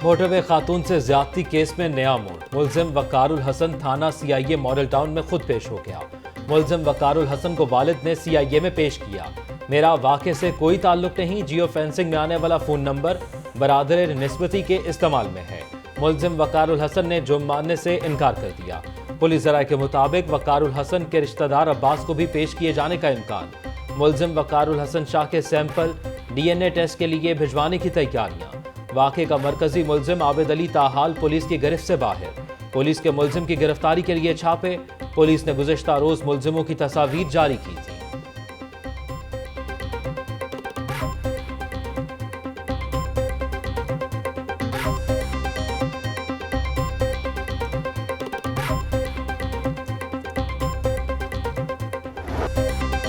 Motorway खातून से ज्यादती case में नया मोड़। मुलजिम वकारुल हसन थाना सीआईए मॉडल टाउन में खुद पेश हो गया। मुलजिम वकारुल हसन को वालिद ने सीआईए में पेश किया। मेरा वाक़े से कोई ताल्लुक नहीं, जियो फेंसिंग में आने वाला फोन नंबर बरादर निस्बती के इस्तेमाल में है। मुलजिम वकारुल हसन ने जुर्म मानने से इनकार कर दिया। पुलिस जराये के मुताबिक वकारुल हसन के रिश्तेदार अब्बास को भी पेश किए जाने का इम्कान। मुलजिम वकारुल हसन शाह के सैंपल DNA टेस्ट के लिए भिजवाने की तैयारियां। वाक़े का मरकजी मुलजिम आबिद अली ताहाल पुलिस की गिरफ्त से बाहर। पुलिस के मुलजिम की गिरफ्तारी के लिए छापे। पुलिस ने गुज़िश्ता रोज मुलजिमों की तस्वीर जारी की थी।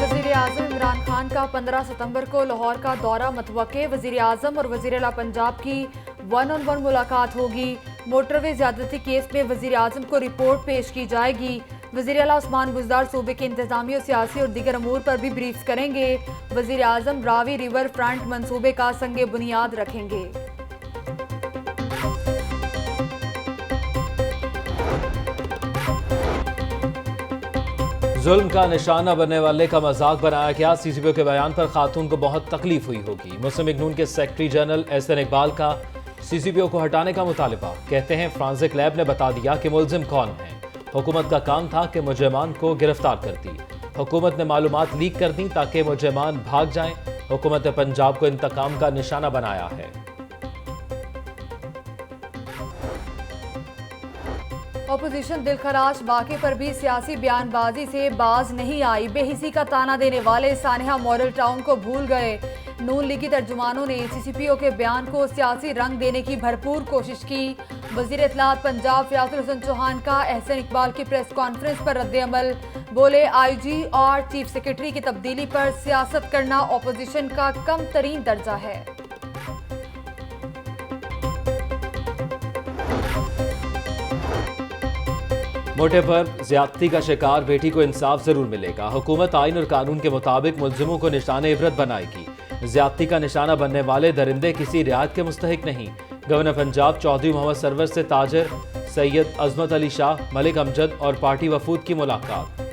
वज़ीर-ए-आज़म इमरान खान का 15 सितंबर को लाहौर का दौरा मतवक्के। वज़ीर-ए-आज़म और वज़ीर-ए-आला पंजाब की 1-on-1 मुलाकात होगी। मोटरवे ज्यादती केस में वज़ीर-ए-आज़म को रिपोर्ट पेश की जाएगी। वज़ीर-ए-आला उस्मान बुज़दार सूबे के इंतजामी और सियासी और दीगर अमूर पर भी ब्रीफ करेंगे। वज़ीर-ए-आज़म रावी रिवर फ्रंट मंसूबे का संगे बुनियाद रखेंगे। जुल्म का निशाना बनने वाले का मजाक बनाया गया। CCPO के बयान पर खातून को बहुत तकलीफ हुई होगी। मुस्लिम लीग नून के सेक्रेटरी जनरल एहसन इकबाल का CCPO को हटाने का मुतालिबा। कहते हैं फ्रांसिक लैब ने बता दिया कि मुलजिम कौन है। हुकूमत का काम था कि मुजरिमान को गिरफ्तार करती। हुकूमत ने मालूमात लीक कर दी ताकि मुजरिमान भाग जाएं। हुकूमत ने पंजाब को इंतकाम का निशाना बनाया है। अपोजिशन दिलखराश वाक़े पर भी सियासी बयानबाजी से बाज नहीं आई। बेहिसी का ताना देने वाले सानिहा मॉडल टाउन को भूल गए। नून लीगी तर्जुमानों ने CCPO के बयान को सियासी रंग देने की भरपूर कोशिश की। वज़ीर इत्तलात पंजाब फयाजुल हसन चौहान का एहसन इकबाल की प्रेस कॉन्फ्रेंस पर रद्द-ए-अमल। बोले, IG और चीफ सेक्रेटरी की तब्दीली पर सियासत करना अपोजिशन का कम तरीन दर्जा है। मोटे पर ज्यादती का शिकार बेटी को इंसाफ जरूर मिलेगा। हुकूमत आइन और कानून के मुताबिक मुलजिमों को निशाने इबरत बनाएगी। ज्यादती का निशाना बनने वाले दरिंदे किसी रियायत के मुस्तहिक नहीं। गवर्नर पंजाब चौधरी मोहम्मद सरवर से ताजर सैयद अजमत अली शाह, मलिक अमजद और पार्टी वफूद की मुलाकात।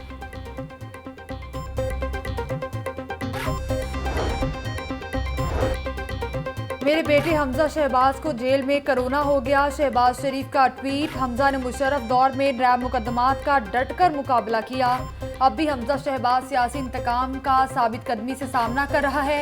मेरे बेटे हमजा शहबाज को जेल में कोरोना हो गया। शहबाज शरीफ का ट्वीट। हमजा ने मुशर्रफ दौर में नैब मुकदमात का डटकर मुकाबला किया। अब भी हमजा शहबाज सियासी इंतकाम का साबित कदमी से सामना कर रहा है।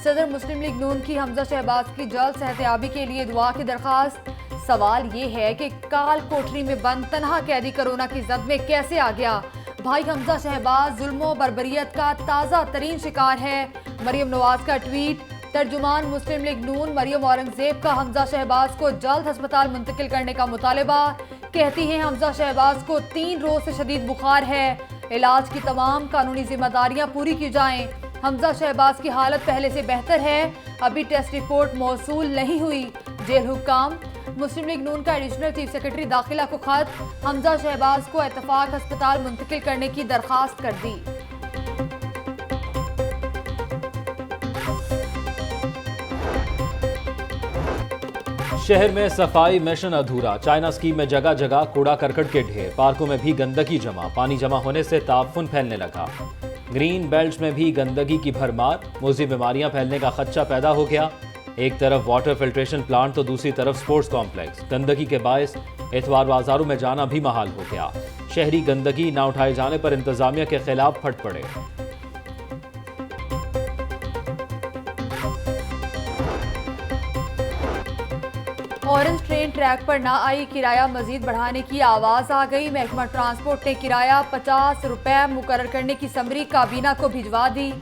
सदर मुस्लिम लीग नून की हमजा शहबाज की जल्द सेहतयाबी के लिए दुआ की दरख्वास्त। सवाल ये है कि काल कोठरी में बंद तनहा कैदी कोरोना की जद में कैसे आ गया। भाई हमजा शहबाज जुल्म बर्बरियत का ताज़ा तरीन शिकार है। मरियम नवाज का ट्वीट। तर्जुमान मुस्लिम लीग नून मरियम औरंगजेब का हमजा शहबाज को जल्द अस्पताल मुंतकिल करने का मुतालिबा। कहती हैं हमजा शहबाज को 3 रोज से शदीद बुखार है। इलाज की तमाम कानूनी जिम्मेदारियां पूरी की जाएं। हमजा शहबाज की हालत पहले से बेहतर है। अभी टेस्ट रिपोर्ट मौसूल नहीं हुई। जेल हुक्काम। मुस्लिम लीग नून का एडिशनल चीफ सेक्रेटरी दाखिला को खत। हमजा शहबाज को इत्तफाक अस्पताल मुंतकिल करने की दरखास्त कर दी। शहर में सफाई मिशन अधूरा। चाइना स्कीम में जगह जगह कूड़ा करकट के ढेर। पार्कों में भी गंदगी जमा। पानी जमा होने से ताफुन फैलने लगा। ग्रीन बेल्ट में भी गंदगी की भरमार। मोज़ी बीमारियां फैलने का खदशा पैदा हो गया। एक तरफ वाटर फिल्ट्रेशन प्लांट तो दूसरी तरफ स्पोर्ट्स कॉम्प्लेक्स। गंदगी के बायस एतवार बाजारों में जाना भी महाल हो गया। शहरी गंदगी न उठाए जाने पर इंतजामिया के खिलाफ फट पड़े। ऑरेंज ट्रेन ट्रैक पर ना आई। किराया मजीद बढ़ाने की आवाज आ गई। महकमा ट्रांसपोर्ट ने किराया 50 रुपए मुकर्रर करने की समरी काबीना को भिजवा दी।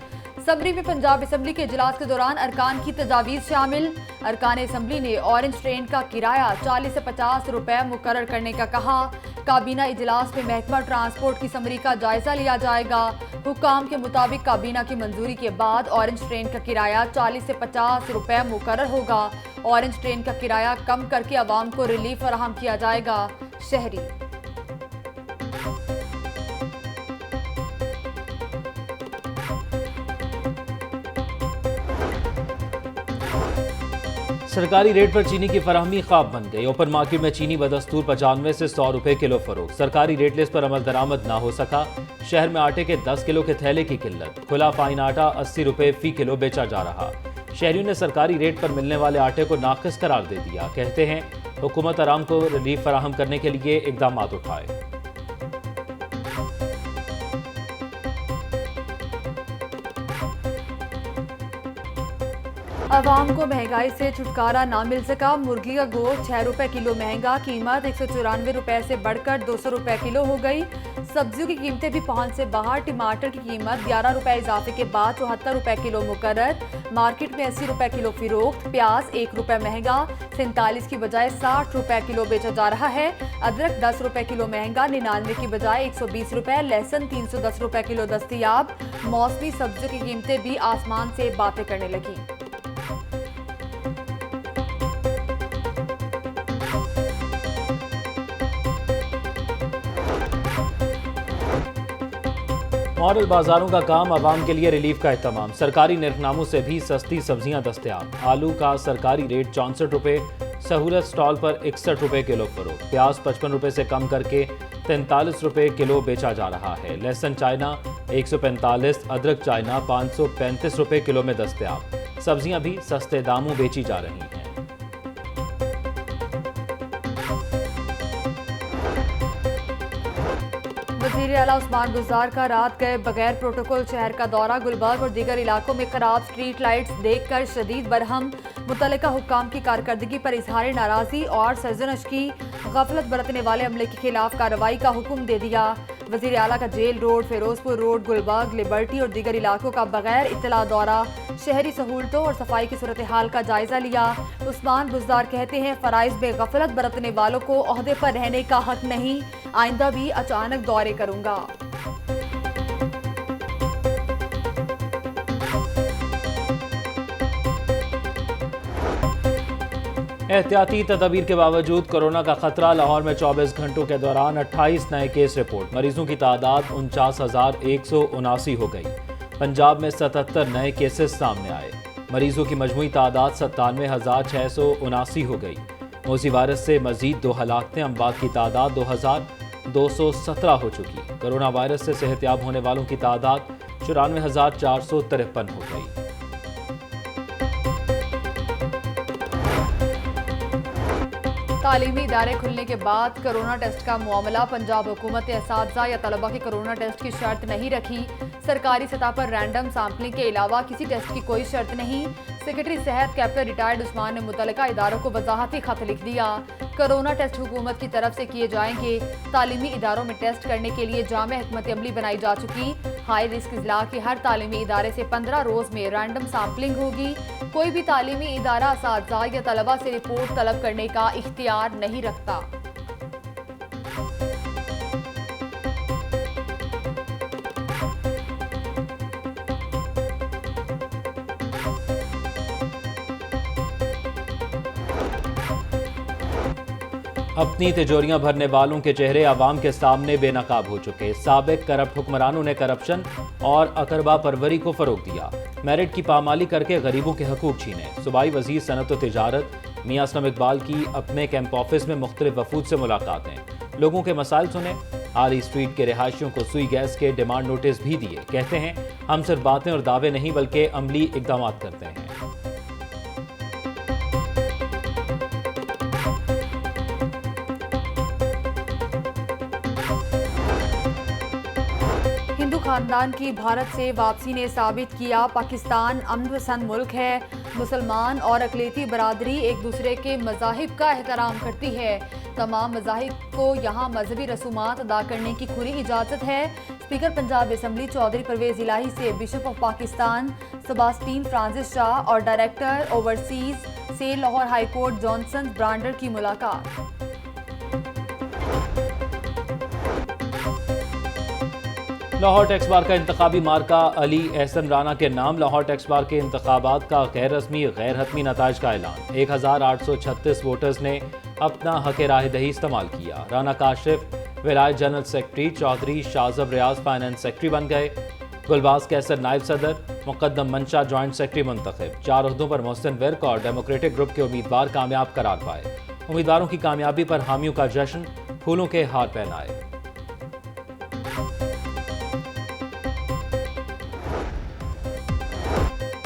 समरी में पंजाब असम्बली के इजलास के दौरान अरकान की तजावीज़ शामिल। अरकान असम्बली ने ऑरेंज ट्रेन का किराया 40 से 50 रुपए मुकर्रर करने का कहा। काबीना इजलास में महकमा ट्रांसपोर्ट की समरी का जायजा लिया जाएगा। हुक्काम के मुताबिक काबीना की मंजूरी के बाद ऑरेंज ट्रेन का किराया 40 से 50 रुपए मुकर्रर होगा। ऑरेंज ट्रेन का किराया कम करके आवाम को रिलीफ फराहम किया जाएगा। शहरी सरकारी रेट पर चीनी की फराहमी ख्वाब बन गई। ओपन मार्केट में चीनी बदस्तूर 95 से 100 रुपए किलो फरोख्त। सरकारी रेट लिस्ट पर अमल दरामद ना हो सका। शहर में आटे के 10 किलो के थैले की किल्लत। खुला फाइन आटा 80 रुपए फी किलो बेचा जा रहा। शहरियों ने सरकारी रेट पर मिलने वाले आटे को नाकिस करार दे दिया। कहते हैं हुकूमत आराम को रिलीफ फराहम करने के लिए इकदाम उठाए। आवाम को महंगाई से छुटकारा ना मिल सका। मुर्गी का गोश्त 6 रुपए किलो महंगा। कीमत 194 रुपए से बढ़कर 200 रुपए किलो हो गई। सब्जियों की कीमतें भी पहुंच से बाहर। टमाटर की कीमत 11 रुपए इजाफे के बाद 74 रुपए किलो मुकर्रर। मार्केट में 80 रुपए किलो फिरोख्त। प्याज 1 रुपए महंगा, 47 की बजाय 60 रुपए किलो बेचा जा रहा है। अदरक 10 रुपए किलो महंगा, 99 की बजाय 120 रुपए। लहसुन 310 रुपए किलो दस्तयाब। मौसमी सब्जियों की कीमतें भी आसमान से बातें करने लगी। मॉडल बाजारों का काम, आवाम के लिए रिलीफ का एहतमाम। सरकारी निर्खनामों से भी सस्ती सब्जियां दस्तयाब। आलू का सरकारी रेट 64 रुपए, सहूलत स्टॉल पर 61 रुपए किलो फरोख्त। प्याज 55 रुपए से कम करके 43 रुपए किलो बेचा जा रहा है। लहसुन चाइना 145, अदरक चाइना 535 रुपए किलो में दस्तयाब। सब्जियां भी सस्ते दामों बेची जा रही हैं। वज़ीर आला उस्मान गुजार का रात गए बगैर प्रोटोकॉल शहर का दौरा। गुलबर्ग और दीगर इलाकों में खराब स्ट्रीट लाइट्स देखकर शदीद बरहम। मुतल्लिका हुक्काम की कारकर्दगी पर इजहार नाराजी और सरजनश की। गफलत बरतने वाले अमले के खिलाफ कार्रवाई का हुक्म दे दिया। वज़ीर आला का jail road, Ferozepur road, Gulberg, Liberty और दीगर इलाकों का बगैर इत्तला दौरा। शहरी सहूलतों और सफाई की सूरत हाल का जायजा लिया। उस्मान गुजार कहते हैं फराइज में गफलत बरतने वालों को ओहदे पर रहने का हक नहीं। आइंदा भी अचानक दौरे करूंगा। एहतियाती तदबीर के बावजूद कोरोना का खतरा। लाहौर में 24 घंटों के दौरान 28 नए केस रिपोर्ट। मरीजों की तादाद 49,179 हो गई। पंजाब में 77 नए केसेस सामने आए। मरीजों की मजमूई तादाद 97,679 हो गई। मौसी वायरस से मजीद 2 हलाकतें। अमवात की तादाद 2,217 हो चुकी। कोरोना वायरस से सेहतयाब होने वालों की तादाद 94,453 हो गई। तालीमी इदारे खुलने के बाद कोरोना टेस्ट का मामला। पंजाब हुकूमत ने असातिज़ा या तलबा के कोरोना टेस्ट की शर्त नहीं रखी। सरकारी सतह पर रैंडम सैम्पलिंग के अलावा किसी टेस्ट की कोई शर्त नहीं। सेक्रेटरी सेहत कैप्टन रिटायर्ड उस्मान ने मुतल्लिका इदारों को वजाहती खत लिख दिया। कोरोना टेस्ट हुकूमत की तरफ से किए जाएंगे। तालीमी इदारों में टेस्ट करने के लिए जामे हिकमत अमली बनाई जा चुकी। हाई रिस्क इजला के हर तालीमी इदारे से 15 रोज में रैंडम सैम्पलिंग होगी। कोई भी तालीमी इदारा असातिज़ा या तलबा से रिपोर्ट तलब करने का इख्तियार नहीं रखता। अपनी तिजोरियां भरने वालों के चेहरे आवाम के सामने बेनकाब हो चुके। साबिक करप्ट हुक्मरानों ने करप्शन और अकरबा परवरी को फरोग दिया। मेरिट की पामाली करके गरीबों के हकूक छीने। सूबाई वजीर सनत व तिजारत मियां असलम इकबाल की अपने कैंप ऑफिस में मुख्तलिफ वफूद से मुलाकातें। लोगों के मसाइल सुने। आली स्ट्रीट के रिहायशियों को सुई गैस के डिमांड नोटिस भी दिए। कहते हैं हम सिर्फ बातें और दावे नहीं बल्कि अमली इकदाम करते हैं। हिंदू खानदान की भारत से वापसी ने साबित किया पाकिस्तान अमन पसंद मुल्क है। मुसलमान और अकलीती बरादरी एक दूसरे के मज़ाहिब का एहतराम करती है। तमाम मज़ाहिब को यहाँ मजहबी रसूमात अदा करने की खुली इजाज़त है। स्पीकर पंजाब असम्बली चौधरी परवेज़ इलाही से bishop of Pakistan Sebastian Francis Shah और डायरेक्टर ओवरसीज से लाहौर हाईकोर्ट जॉनसन ब्रांडर की मुलाकात। लाहौर टैक्स बार का इंतखाबी मार्का अली एहसन राना के नाम। लाहौर टैक्स बार के इंतखाबात का गैर रस्मी गैर हतमी नताइज का ऐलान। 1836 वोटर्स ने अपना हक राय दही इस्तेमाल किया। राना काशिफ विलायत जनरल सेक्रेटरी, चौधरी शाहजब रियाज फाइनेंस सेक्रेटरी बन गए। गुलबाज कैसर नायब सदर, मुकद्दम मंशा जॉइंट सेक्रेटरी मुंतखब। 4 ओहदों पर मोहसिन विर्क और डेमोक्रेटिक ग्रुप के उम्मीदवार कामयाब करार पाए। उम्मीदवारों की कामयाबी पर हामियों का जश्न, फूलों के हार पहनाए।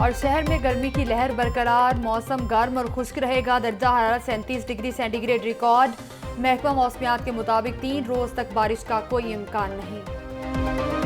और शहर में गर्मी की लहर बरकरार, मौसम गर्म और खुश्क रहेगा। दर्जा हरारत 37 डिग्री सेंटीग्रेड रिकॉर्ड। महकमा मौसमियात के मुताबिक 3 रोज तक बारिश का कोई इम्कान नहीं।